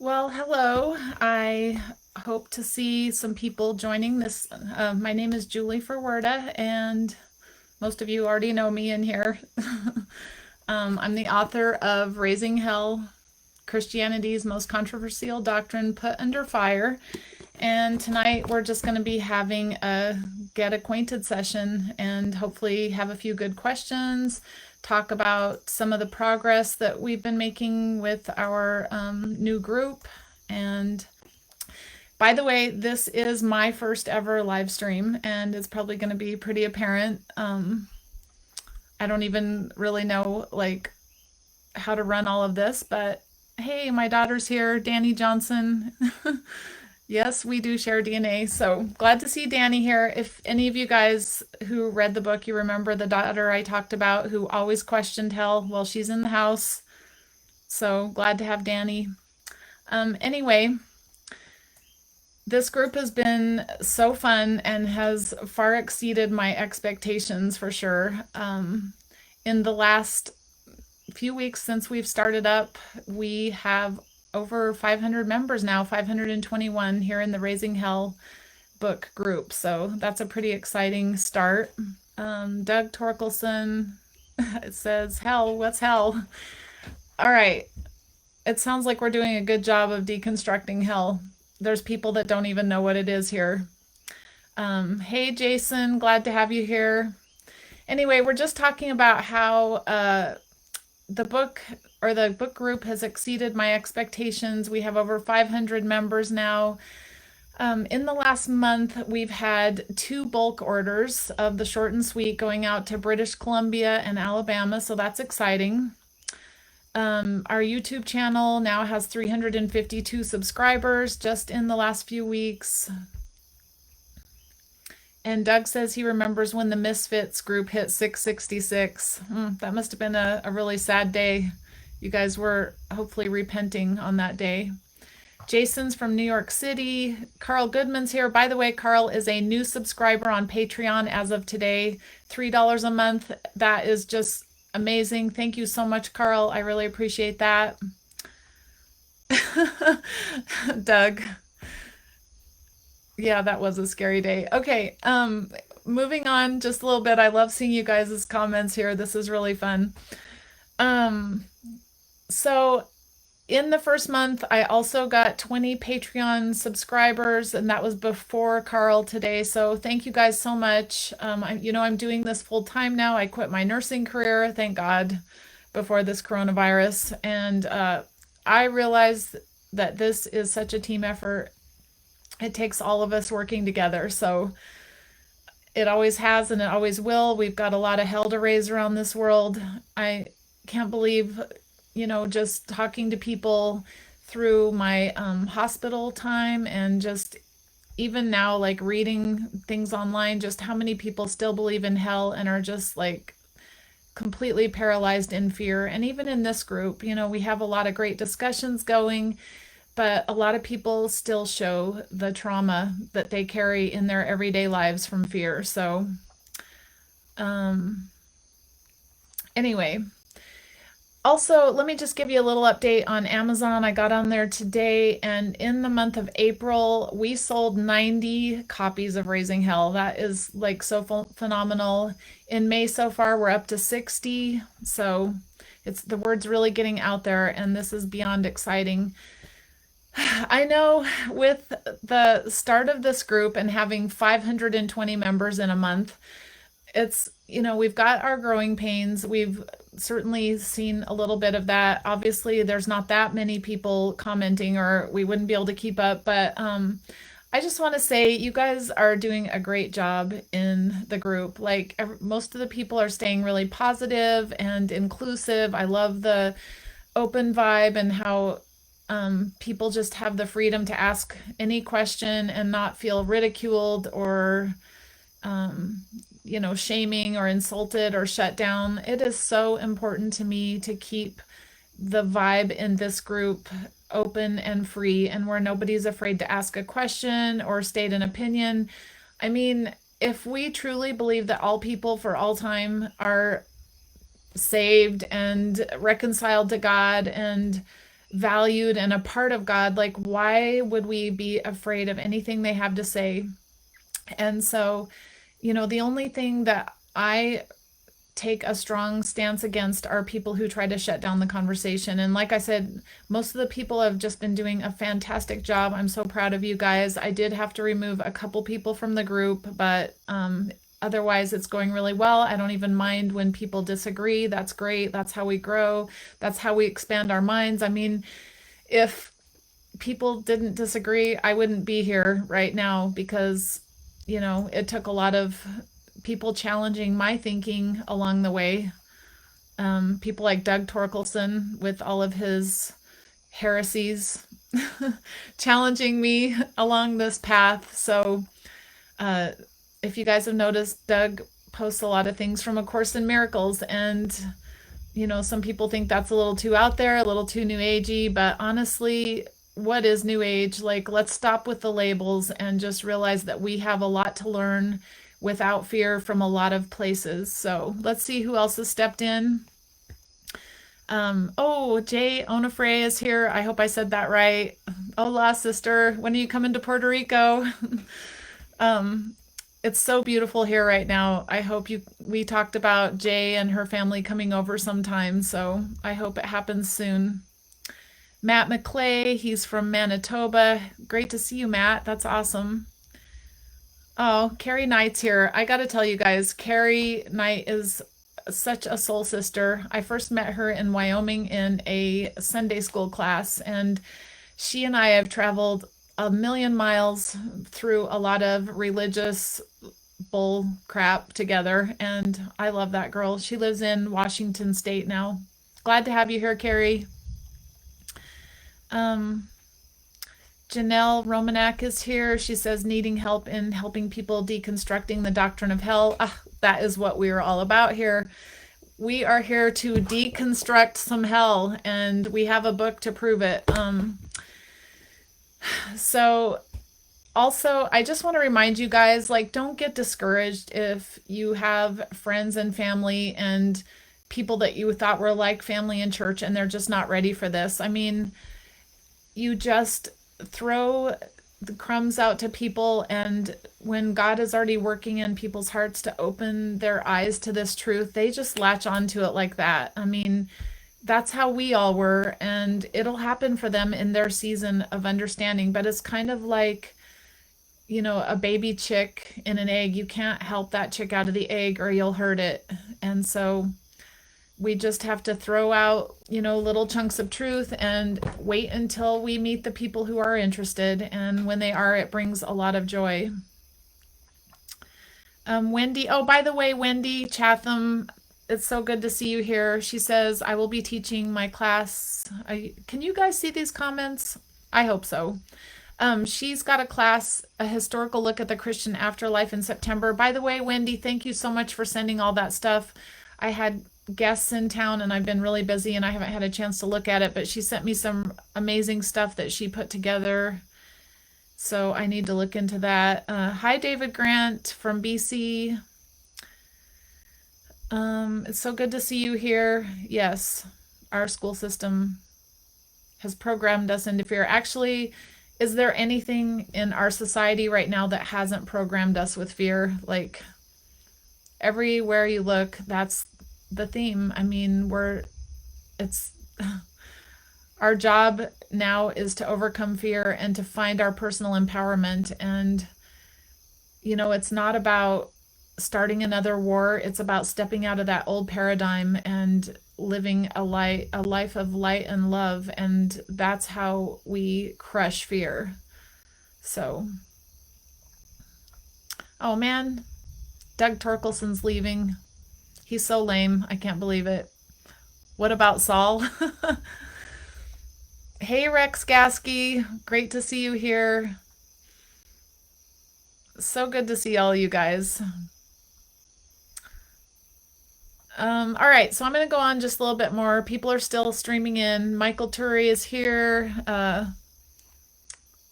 Well, hello. I hope to see some people joining this. My name is Julie Forwerda, and most of you already know me in here. I'm the author of Raising Hell, Christianity's Most Controversial Doctrine Put Under Fire. And tonight we're just going to be having a Get Acquainted session and hopefully have a few good questions, talk about some of the progress that we've been making with our new group. And by the way, this is my first ever live stream, and it's probably going to be pretty apparent. I don't even really know how to run all of this, but hey, my daughter's here, Danny Johnson. Yes, we do share DNA. So glad to see Danny here. If any of you guys who read the book, you remember the daughter I talked about who always questioned hell, well, she's in the house. So glad to have Danny. Anyway, this group has been so fun and has far exceeded my expectations for sure. In the last few weeks since we've started up, we have over 500 members now, 521 here in the Raising Hell book group. So that's a pretty exciting start. Doug Torkelson, it says, hell, what's hell? All right. It sounds like we're doing a good job of deconstructing hell. There's people that don't even know what it is here. Hey, Jason, glad to have you here. Anyway, we're just talking about how the book group has exceeded my expectations. We have over 500 members now. In the last month, we've had 2 bulk orders of the short and sweet going out to British Columbia and Alabama, so that's exciting. Our YouTube channel now has 352 subscribers just in the last few weeks. And Doug says he remembers when the Misfits group hit 666. That must have been a really sad day. You guys were hopefully repenting on that day. Jason's from New York City. Carl Goodman's here. By the way, Carl is a new subscriber on Patreon as of today. $3 a month. That is just amazing. Thank you so much, Carl. I really appreciate that. Doug. Yeah, that was a scary day. Okay, moving on just a little bit. I love seeing you guys' comments here. This is really fun. So in the first month, I also got 20 Patreon subscribers, and that was before Carl today. So thank you guys so much. I'm doing this full time now. I quit my nursing career, thank God, before this coronavirus. And I realized that this is such a team effort. It takes all of us working together. So it always has and it always will. We've got a lot of hell to raise around this world. I can't believe, just talking to people through my hospital time and just even now, like reading things online, just how many people still believe in hell and are just like completely paralyzed in fear. And even in this group, we have a lot of great discussions going, but a lot of people still show the trauma that they carry in their everyday lives from fear. So anyway, also, let me just give you a little update on Amazon. I got on there today, and in the month of April, we sold 90 copies of Raising Hell. That is like so phenomenal. In May so far, we're up to 60. So the word's really getting out there, and this is beyond exciting. I know with the start of this group and having 520 members in a month, we've got our growing pains. We've certainly seen a little bit of that. Obviously, there's not that many people commenting or we wouldn't be able to keep up. But I just want to say you guys are doing a great job in the group. Most of the people are staying really positive and inclusive. I love the open vibe and how people just have the freedom to ask any question and not feel ridiculed or shaming or insulted or shut down. It is so important to me to keep the vibe in this group open and free, and where nobody's afraid to ask a question or state an opinion. I mean, if we truly believe that all people for all time are saved and reconciled to God and valued and a part of God. Like, why would we be afraid of anything they have to say? And so, the only thing that I take a strong stance against are people who try to shut down the conversation. And like I said, most of the people have just been doing a fantastic job. I'm so proud of you guys. I did have to remove a couple people from the group, but otherwise it's going really well. I don't even mind when people disagree. That's great. That's how we grow. That's how we expand our minds. I mean, if people didn't disagree, I wouldn't be here right now because, it took a lot of people challenging my thinking along the way. People like Doug Torkelson with all of his heresies challenging me along this path. So if you guys have noticed, Doug posts a lot of things from A Course in Miracles, and some people think that's a little too out there, a little too new agey, but honestly, what is new age? Like, let's stop with the labels and just realize that we have a lot to learn without fear from a lot of places. So let's see who else has stepped in. Jay Onofre is here. I hope I said that right. Hola, sister. When are you coming to Puerto Rico? It's so beautiful here right now. I hope we talked about Jay and her family coming over sometime, so I hope it happens soon. Matt McClay, he's from Manitoba. Great to see you, Matt. That's awesome. Oh, Carrie Knight's here. I got to tell you guys, Carrie Knight is such a soul sister. I first met her in Wyoming in a Sunday school class, and she and I have traveled a million miles through a lot of religious bull crap together, and I love that girl. She lives in Washington State now. Glad to have you here, Carrie. Janelle Romanak is here. She says, needing help in helping people deconstructing the doctrine of hell. That is what we are all about here. We are here to deconstruct some hell, and we have a book to prove it. So also, I just want to remind you guys, like, don't get discouraged if you have friends and family and people that you thought were like family in church and they're just not ready for this. I mean, you just throw the crumbs out to people, and when God is already working in people's hearts to open their eyes to this truth, they just latch onto it like that. I mean, that's how we all were, and it'll happen for them in their season of understanding. But it's kind of like, a baby chick in an egg. You can't help that chick out of the egg or you'll hurt it. And so we just have to throw out, little chunks of truth and wait until we meet the people who are interested. And when they are, it brings a lot of joy. Wendy, by the way, Wendy Chatham, it's so good to see you here. She says, I will be teaching my class. Can you guys see these comments? I hope so. She's got a class, a historical look at the Christian afterlife in September. By the way, Wendy, thank you so much for sending all that stuff. I had guests in town and I've been really busy and I haven't had a chance to look at it, but she sent me some amazing stuff that she put together. So I need to look into that. Hi, David Grant from BC. It's so good to see you here. Yes, our school system has programmed us into fear. Actually, is there anything in our society right now that hasn't programmed us with fear? Like, everywhere you look, that's the theme. I mean, it's our job now is to overcome fear and to find our personal empowerment. And, it's not about starting another war. It's about stepping out of that old paradigm and living a life of light and love. And that's how we crush fear. So, oh man, Doug Torkelson's leaving. He's so lame. I can't believe it. What about Saul? Hey, Rex Gasky. Great to see you here. So good to see all you guys. All right, so I'm going to go on just a little bit more. People are still streaming in. Michael Turi is here.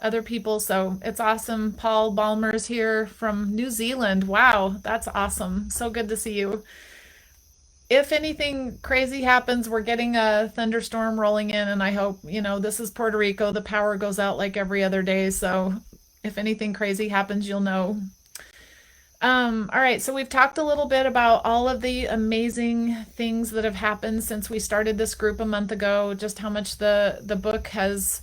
Other people, so it's awesome. Paul Balmer's here from New Zealand. Wow, that's awesome. So good to see you. if anything crazy happens, we're getting a thunderstorm rolling in, and I hope, this is Puerto Rico. The power goes out like every other day. So if anything crazy happens, you'll know. All right, so we've talked a little bit about all of the amazing things that have happened since we started this group a month ago, just how much the book has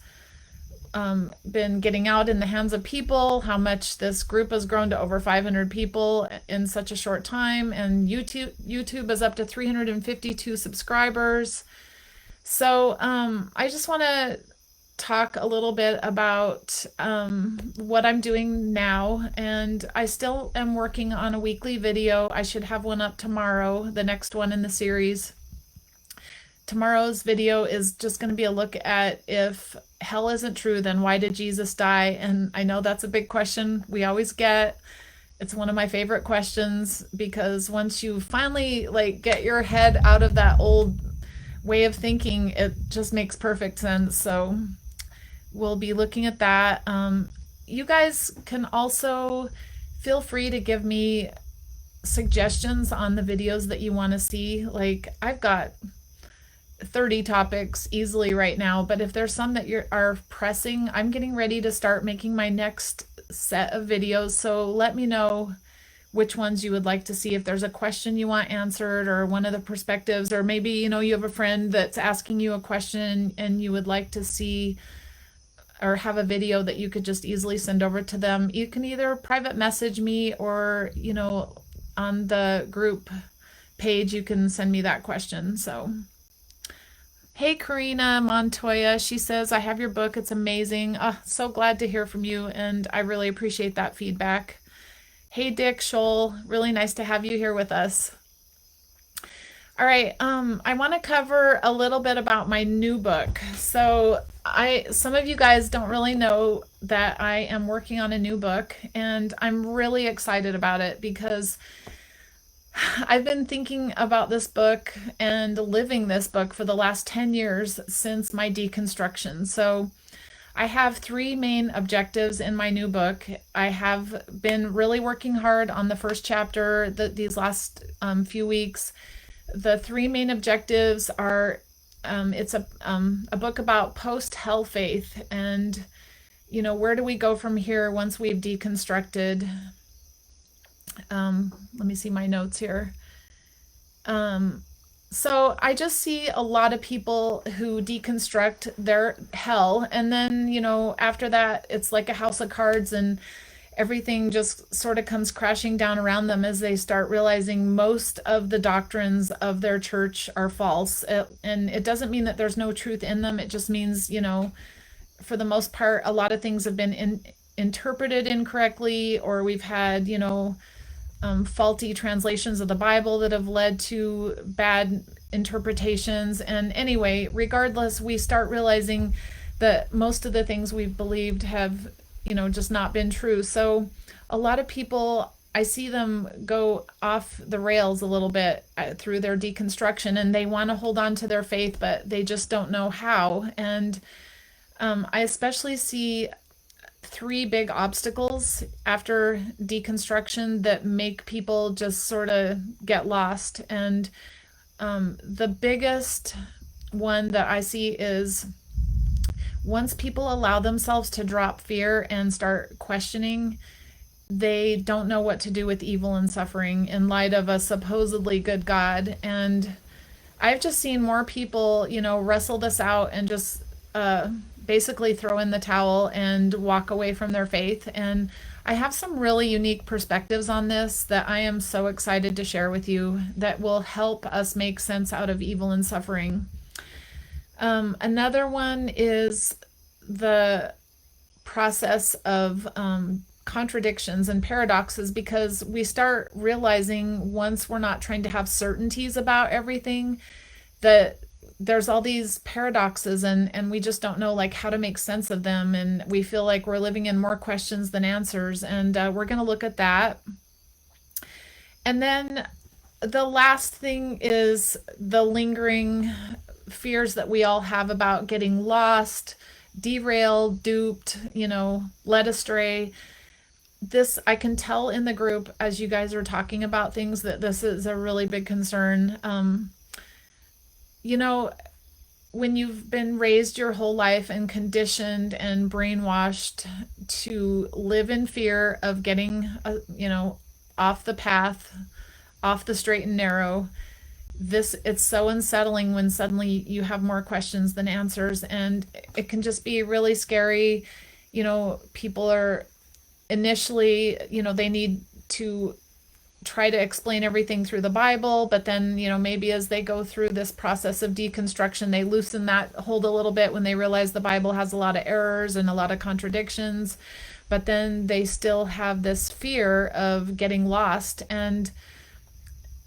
been getting out in the hands of people, how much this group has grown to over 500 people in such a short time, and YouTube is up to 352 subscribers. So I just want to talk a little bit about what I'm doing now, and I still am working on a weekly video. I should have one up tomorrow, the next one in the series. Tomorrow's video is just going to be a look at, if hell isn't true, then why did Jesus die? And I know that's a big question we always get. It's one of my favorite questions, because once you finally get your head out of that old way of thinking, it just makes perfect sense. So we'll be looking at that. You guys can also feel free to give me suggestions on the videos that you want to see. I've got 30 topics easily right now, but if there's some that are pressing, I'm getting ready to start making my next set of videos. So let me know which ones you would like to see. If there's a question you want answered, or one of the perspectives, or maybe you have a friend that's asking you a question and you would like to see or have a video that you could just easily send over to them, you can either private message me, or on the group page you can send me that question. So hey, Karina Montoya, she says, I have your book, it's amazing. So glad to hear from you, and I really appreciate that feedback. Hey, Dick Scholl, really nice to have you here with us. All right, I want to cover a little bit about my new book. So some of you guys don't really know that I am working on a new book, and I'm really excited about it, because I've been thinking about this book and living this book for the last 10 years since my deconstruction. So I have three main objectives in my new book. I have been really working hard on the first chapter these last few weeks. The three main objectives are, it's a book about post-hell faith, and where do we go from here once we've deconstructed. Let me see my notes here. So I just see a lot of people who deconstruct their hell, and then after that it's like a house of cards, and everything just sort of comes crashing down around them as they start realizing most of the doctrines of their church are false. And it doesn't mean that there's no truth in them. It just means, for the most part, a lot of things have been interpreted incorrectly, or we've had, faulty translations of the Bible that have led to bad interpretations. And anyway, regardless, we start realizing that most of the things we've believed have just not been true. So a lot of people, I see them go off the rails a little bit through their deconstruction, and they want to hold on to their faith, but they just don't know how. And I especially see three big obstacles after deconstruction that make people just sort of get lost. And the biggest one that I see is, once people allow themselves to drop fear and start questioning, they don't know what to do with evil and suffering in light of a supposedly good God. And I've just seen more people, wrestle this out and just basically throw in the towel and walk away from their faith. And I have some really unique perspectives on this that I am so excited to share with you, that will help us make sense out of evil and suffering. Another one is the process of contradictions and paradoxes, because we start realizing, once we're not trying to have certainties about everything, that there's all these paradoxes, and we just don't know how to make sense of them, and we feel like we're living in more questions than answers. And we're going to look at that. And then the last thing is the lingering fears that we all have about getting lost, derailed, duped, led astray. this, I can tell in the group as you guys are talking about things that this is a really big concern. You know, when you've been raised your whole life and conditioned and brainwashed to live in fear of getting, off the path, off the straight and narrow, it's so unsettling when suddenly you have more questions than answers, and it can just be really scary. People are initially, they need to try to explain everything through the Bible, but then, maybe as they go through this process of deconstruction, they loosen that hold a little bit when they realize the Bible has a lot of errors and a lot of contradictions, but then they still have this fear of getting lost. And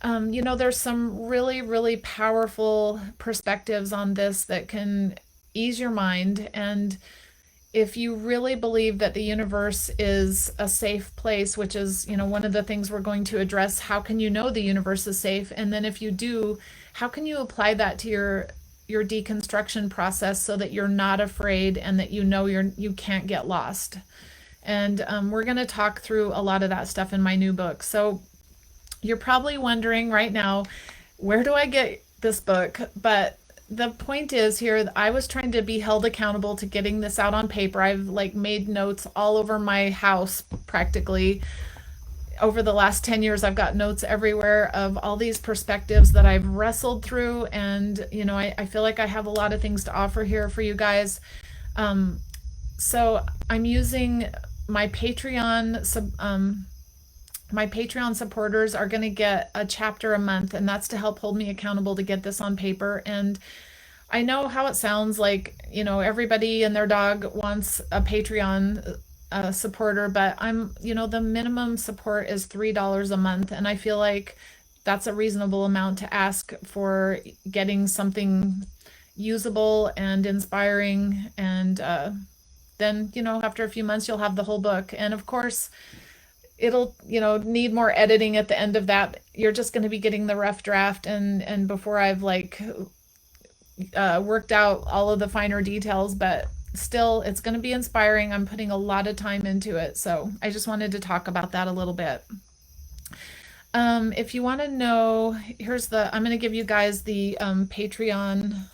there's some really, really powerful perspectives on this that can ease your mind. And if you really believe that the universe is a safe place, which is, one of the things we're going to address, how can you know the universe is safe? And then if you do, how can you apply that to your deconstruction process so that you're not afraid and that you can't get lost? And we're going to talk through a lot of that stuff in my new book. So you're probably wondering right now, where do I get this book? But the point is here, I was trying to be held accountable to getting this out on paper. I've made notes all over my house practically. Over the last 10 years, I've got notes everywhere of all these perspectives that I've wrestled through. And, I feel like I have a lot of things to offer here for you guys. So I'm using my Patreon my Patreon supporters are going to get a chapter a month, and that's to help hold me accountable to get this on paper. And I know how it sounds like, everybody and their dog wants a Patreon supporter, but the minimum support is $3 a month. And I feel like that's a reasonable amount to ask for getting something usable and inspiring. And then, after a few months, you'll have the whole book. And of course, it'll need more editing at the end of that. You're just going to be getting the rough draft, and before I've worked out all of the finer details, but still it's going to be inspiring. I'm putting a lot of time into it, so I just wanted to talk about that a little bit. If you want to know, I'm going to give you guys the Patreon.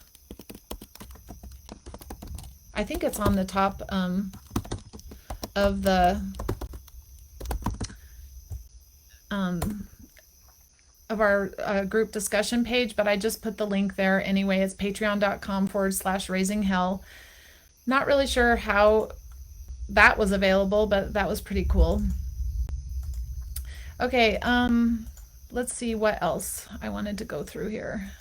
I think it's on the top of the of our group discussion page, but I just put the link there anyway. It's patreon.com/raisinghell. Not really sure how that was available, but that was pretty cool. Okay, let's see what else I wanted to go through here.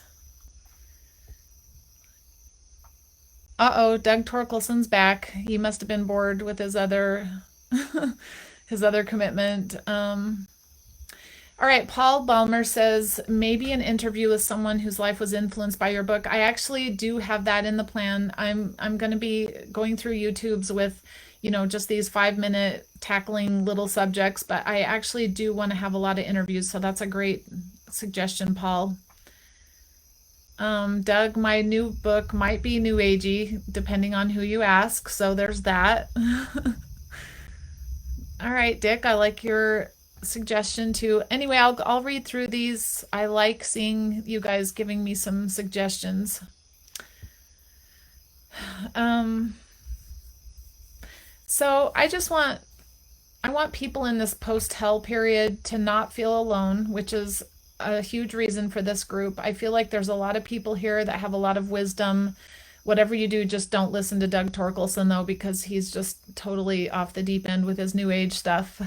Uh-oh, Doug Torkelson's back. He must have been bored with his other his other commitment. All right, Paul Balmer says, maybe an interview with someone whose life was influenced by your book. I actually do have that in the plan. I'm going to be going through YouTubes with, just these 5-minute tackling little subjects, but I actually do want to have a lot of interviews, so that's a great suggestion, Paul. Doug, my new book might be new agey, depending on who you ask, so there's that. All right, Dick, I like your suggestion too. Anyway, I'll read through these. I like seeing you guys giving me some suggestions. So I want people in this post-hell period to not feel alone, which is a huge reason for this group. I feel like there's a lot of people here that have a lot of wisdom. Whatever you do, just don't listen to Doug Torkelson though, because he's just totally off the deep end with his new age stuff.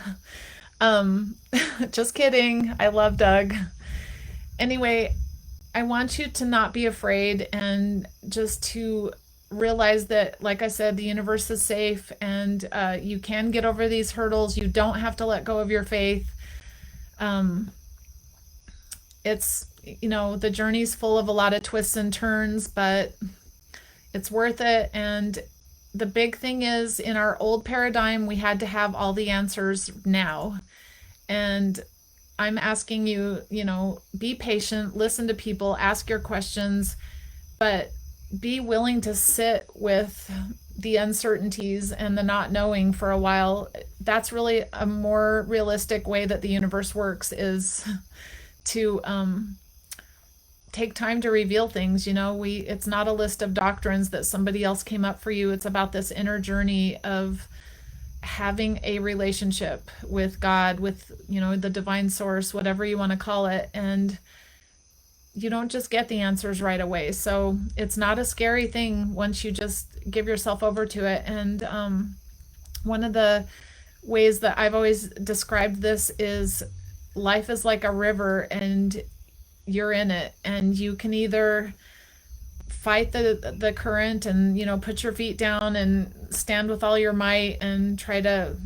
Just kidding. I love Doug. Anyway, I want you to not be afraid and just to realize that, like I said, the universe is safe, and you can get over these hurdles. You don't have to let go of your faith. It's, the journey's full of a lot of twists and turns, but it's worth it. And the big thing is, in our old paradigm, we had to have all the answers now. And I'm asking you, be patient, listen to people, ask your questions, but be willing to sit with the uncertainties and the not knowing for a while. that's really a more realistic way that the universe works, is to take time to reveal things. It's not a list of doctrines that somebody else came up for you. It's about this inner journey of having a relationship with God, with, the divine source, whatever you want to call it. And you don't just get the answers right away. So it's not a scary thing once you just give yourself over to it. And one of the ways that I've always described this is life is like a river, and you're in it, and you can either fight the current and put your feet down and stand with all your might and try to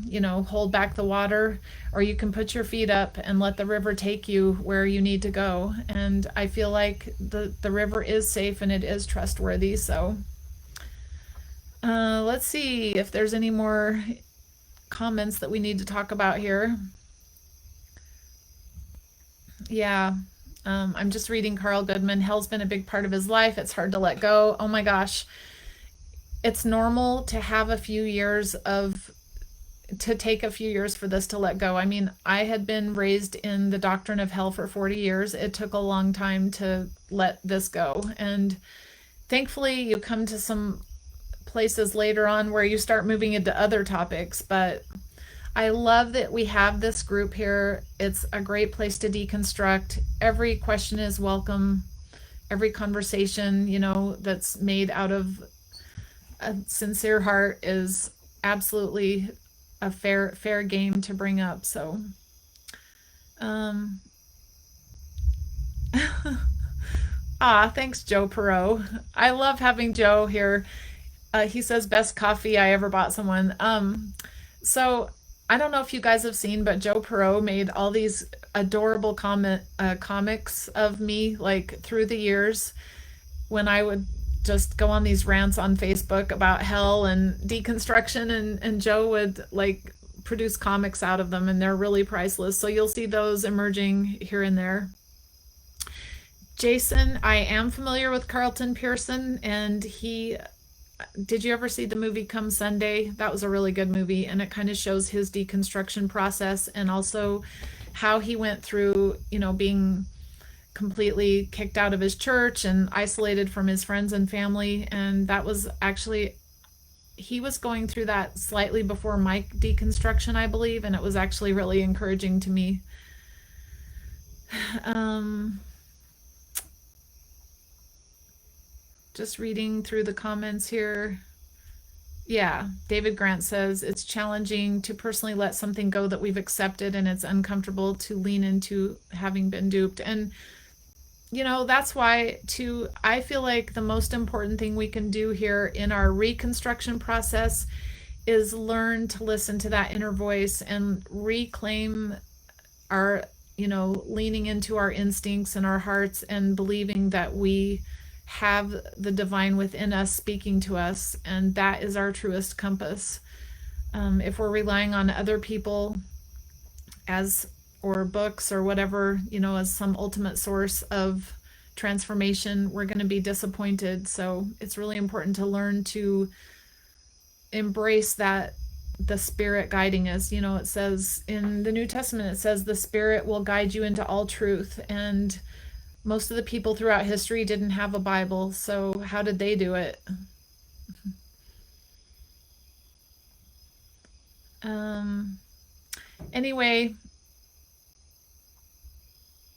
hold back the water, or you can put your feet up and let the river take you where you need to go. And I feel like the river is safe and it is trustworthy. So let's see if there's any more comments that we need to talk about here. Yeah. I'm just reading Carl Goodman. Hell's been a big part of his life. It's hard to let go. Oh my gosh. It's normal to have to take a few years for this to let go. I mean, I had been raised in the doctrine of hell for 40 years. It took a long time to let this go. And thankfully you come to some places later on where you start moving into other topics, but I love that we have this group here. It's a great place to deconstruct. Every question is welcome. Every conversation, that's made out of a sincere heart is absolutely a fair game to bring up. So, thanks, Joe Perot. I love having Joe here. He says best coffee I ever bought someone. So I don't know if you guys have seen, but Joe Perot made all these adorable comics of me, like through the years, when I would just go on these rants on Facebook about hell and deconstruction, and Joe would like produce comics out of them, and they're really priceless. So you'll see those emerging here and there. Jason, I am familiar with Carlton Pearson, and did you ever see the movie Come Sunday? That was a really good movie, and it kind of shows his deconstruction process, and also how he went through, being completely kicked out of his church and isolated from his friends and family. And that was actually, he was going through that slightly before my deconstruction, I believe, and it was actually really encouraging to me. Just reading through the comments here. Yeah, David Grant says it's challenging to personally let something go that we've accepted, and it's uncomfortable to lean into having been duped. And that's why I feel like the most important thing we can do here in our reconstruction process is learn to listen to that inner voice and reclaim our, leaning into our instincts and our hearts, and believing that we have the divine within us speaking to us, and that is our truest compass. If we're relying on other people or books or whatever, as some ultimate source of transformation, we're going to be disappointed. So it's really important to learn to embrace that the Spirit guiding us. It says in the New Testament, it says the Spirit will guide you into all truth. And most of the people throughout history didn't have a Bible, so how did they do it? Anyway,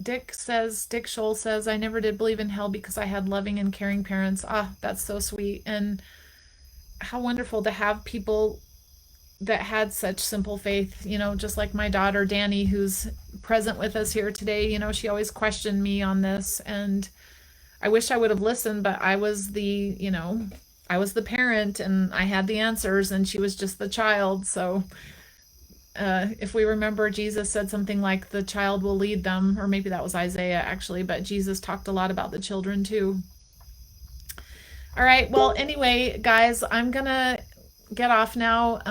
Dick Scholl says, I never did believe in hell because I had loving and caring parents. That's so sweet. And how wonderful to have people that had such simple faith, just like my daughter Danny, who's present with us here today. She always questioned me on this, and I wish I would have listened, but I was the parent, and I had the answers, and she was just the child. So if we remember, Jesus said something like the child will lead them, or maybe that was Isaiah actually, but Jesus talked a lot about the children too. All right, well, anyway, guys, I'm gonna get off now.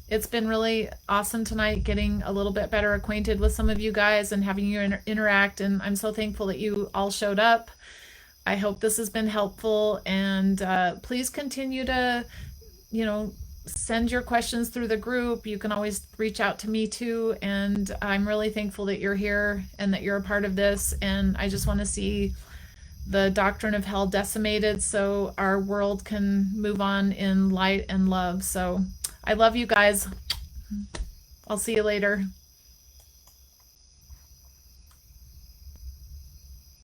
It's been really awesome tonight, getting a little bit better acquainted with some of you guys and having you interact, and I'm so thankful that you all showed up. I hope this has been helpful, and please continue to send your questions through the group. You can always reach out to me too. And I'm really thankful that you're here and that you're a part of this. And I just want to see the doctrine of hell decimated so our world can move on in light and love. So I love you guys. I'll see you later.